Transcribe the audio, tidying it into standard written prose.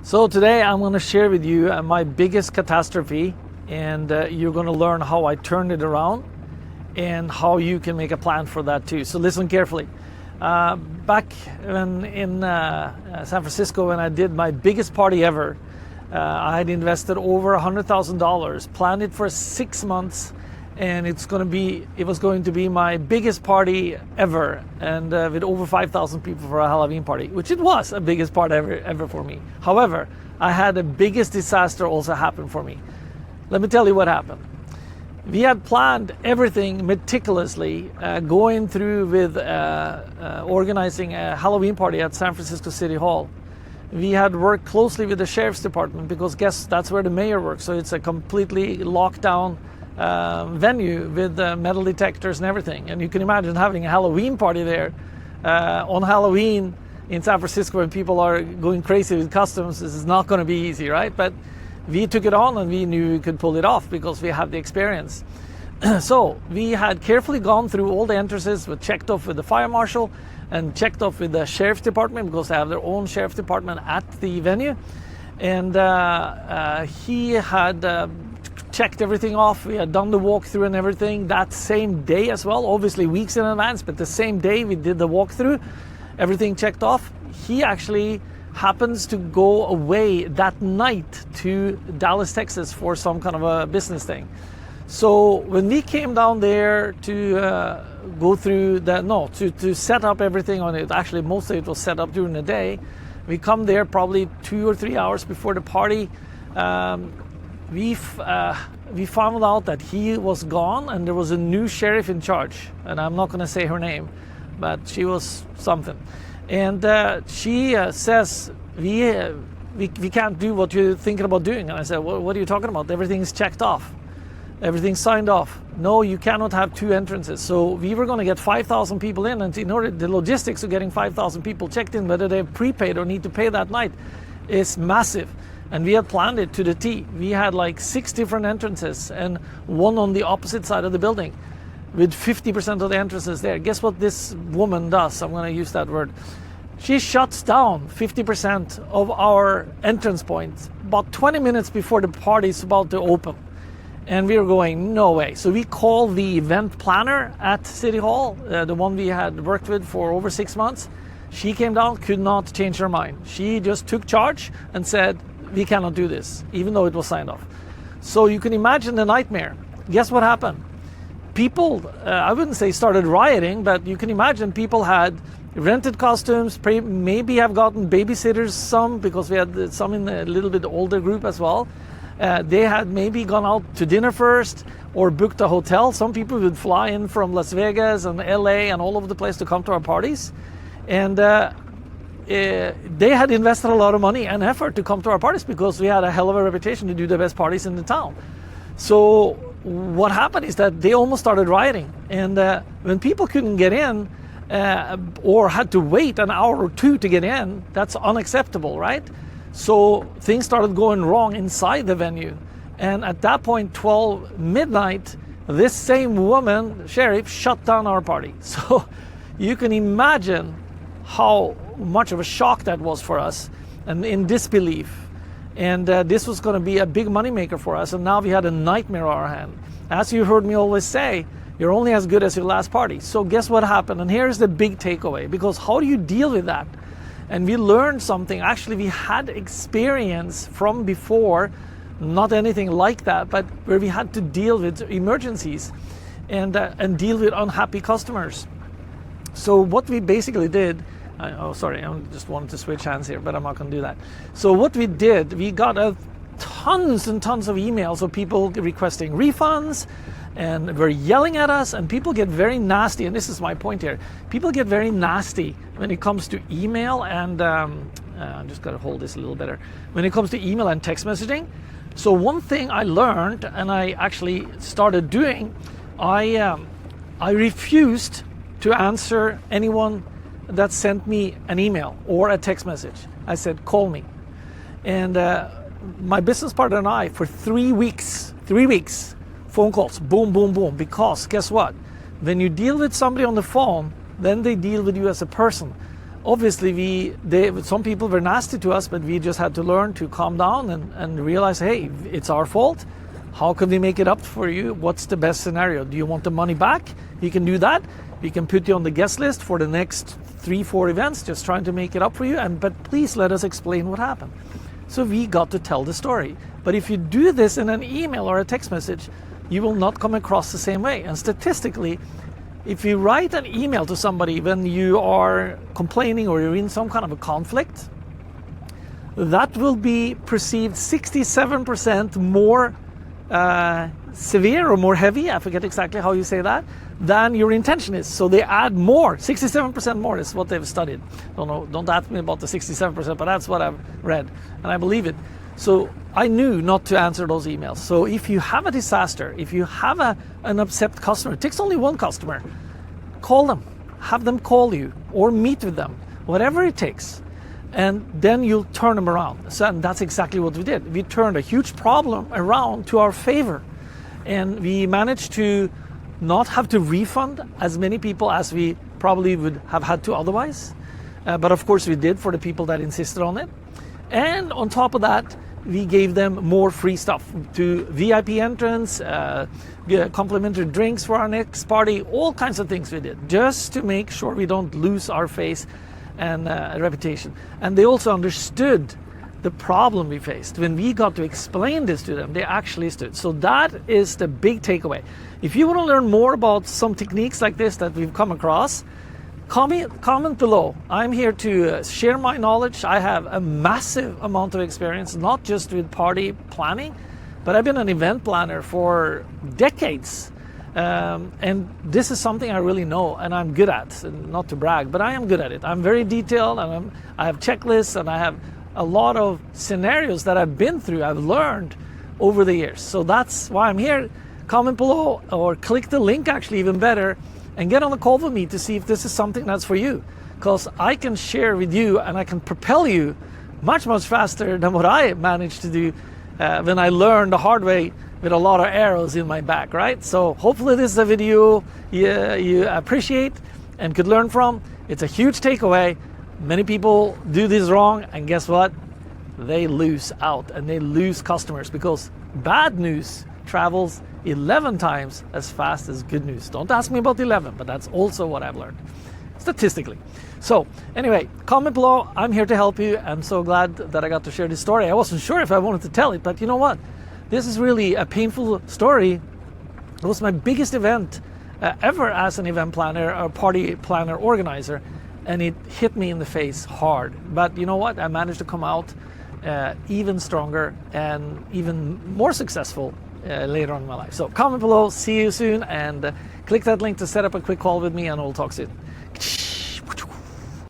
So today I'm going to share with you my biggest catastrophe, and you're going to learn how I turned it around and how you can make a plan for that too. So listen carefully. Back in San Francisco, when I did my biggest party ever, I had invested over $100,000, planned it for 6 months, and it was going to be my biggest party ever, and with over 5,000 people for a Halloween party, which it was a biggest party ever for me. However, I had the biggest disaster also happen for me. Let me tell you what happened. We had planned everything meticulously, going through with organizing a Halloween party at San Francisco City Hall. We had worked closely with the Sheriff's Department because that's where the mayor works, so it's a completely locked down venue with metal detectors and everything. And you can imagine having a Halloween party there on Halloween in San Francisco when people are going crazy with customs. This is not going to be easy, right? But we took it on and we knew we could pull it off because we have the experience. So we had carefully gone through all the entrances, we checked off with the fire marshal and checked off with the Sheriff's Department because they have their own Sheriff's Department at the venue. And he had checked everything off. We had done the walkthrough and everything that same day as well, obviously weeks in advance, but the same day we did the walkthrough, everything checked off. He actually happens to go away that night to Dallas, Texas for some kind of a business thing. So when we came down there to go through to set up everything on it, actually most of it was set up during the day. We come there probably 2 or 3 hours before the party. We found out that he was gone and there was a new sheriff in charge, and I'm not going to say her name, but she was something. And she says, we can't do what you're thinking about doing. And I said, what are you talking about? Everything's checked off. Everything's signed off. No, you cannot have 2 entrances. So we were going to get 5,000 people in, and in order, the logistics of getting 5,000 people checked in, whether they're prepaid or need to pay that night, is massive. And we had planned it to the T. We had like 6 different entrances and one on the opposite side of the building with 50% of the entrances there. Guess what this woman does? I'm going to use that word. She shuts down 50% of our entrance points about 20 minutes before the party is about to open. And we were going, no way. So we called the event planner at City Hall, the one we had worked with for over 6 months. She came down, could not change her mind. She just took charge and said, we cannot do this, even though it was signed off. So you can imagine the nightmare. Guess what happened? People, I wouldn't say started rioting, but you can imagine people had rented costumes, maybe have gotten babysitters, some, because we had some in a little bit older group as well. They had maybe gone out to dinner first or booked a hotel. Some people would fly in from Las Vegas and LA and all over the place to come to our parties. And they had invested a lot of money and effort to come to our parties because we had a hell of a reputation to do the best parties in the town. So what happened is that they almost started rioting. And when people couldn't get in or had to wait an hour or 2 to get in, that's unacceptable, right? So things started going wrong inside the venue. And at that point, 12 midnight, this same woman, sheriff, shut down our party. So you can imagine how much of a shock that was for us and in disbelief. And this was going to be a big moneymaker for us. And now we had a nightmare on our hand. As you heard me always say, you're only as good as your last party. So guess what happened? And here's the big takeaway, because how do you deal with that? And we learned something. Actually, we had experience from before, not anything like that, but where we had to deal with emergencies and deal with unhappy customers. So what we basically did, I just wanted to switch hands here, but I'm not going to do that. So what we did, we got tons and tons of emails of people requesting refunds, and were yelling at us, and people get very nasty, and this is my point here. People get very nasty when it comes to email and, I'm just going to hold this a little better, when it comes to email and text messaging. So one thing I learned, and I actually started doing, I refused to answer anyone that sent me an email or a text message. I said, call me. And my business partner and I, for 3 weeks, phone calls, boom, boom, boom. Because guess what? When you deal with somebody on the phone, then they deal with you as a person. obviously some people were nasty to us, but we just had to learn to calm down and realize, hey, it's our fault. How can we make it up for you? What's the best scenario? Do you want the money back? You can do that. We can put you on the guest list for the next 3-4 events, just trying to make it up for you. But please let us explain what happened. So we got to tell the story. But if you do this in an email or a text message, you will not come across the same way. And statistically, if you write an email to somebody when you are complaining or you're in some kind of a conflict, that will be perceived 67% more severe or more heavy, I forget exactly how you say that, than your intention is. So they add more, 67% more is what they've studied. Don't ask me about the 67%, but that's what I've read, and I believe it. So I knew not to answer those emails. So if you have a disaster, if you have an upset customer, it takes only one customer, call them, have them call you or meet with them, whatever it takes. And then you'll turn them around. So, and that's exactly what we did. We turned a huge problem around to our favor. And we managed to not have to refund as many people as we probably would have had to otherwise. But of course we did for the people that insisted on it. And on top of that, we gave them more free stuff to VIP entrance, complimentary drinks for our next party, all kinds of things we did, just to make sure we don't lose our face and reputation. And they also understood the problem we faced. When we got to explain this to them, they actually stood. So that is the big takeaway. If you want to learn more about some techniques like this that we've come across, comment below. I'm here to share my knowledge. I have a massive amount of experience, not just with party planning, but I've been an event planner for decades. And this is something I really know and I'm good at, and not to brag, but I am good at it. I'm very detailed, and I have checklists, and I have a lot of scenarios that I've been through, I've learned over the years. So that's why I'm here. Comment below or click the link, actually even better, and get on a call with me to see if this is something that's for you. Because I can share with you and I can propel you much, much faster than what I managed to do when I learned the hard way with a lot of arrows in my back, right? So hopefully this is a video you appreciate and could learn from. It's a huge takeaway. Many people do this wrong, and guess what? They lose out and they lose customers, because bad news travels 11 times as fast as good news. Don't ask me about 11, but that's also what I've learned statistically. So anyway, comment below. I'm here to help you. I'm so glad that I got to share this story. I wasn't sure if I wanted to tell it, but you know what? This is really a painful story. It was my biggest event ever as an event planner or party planner organizer, and it hit me in the face hard. But you know what? I managed to come out even stronger and even more successful later on in my life. So comment below, see you soon, and click that link to set up a quick call with me, and we'll talk soon.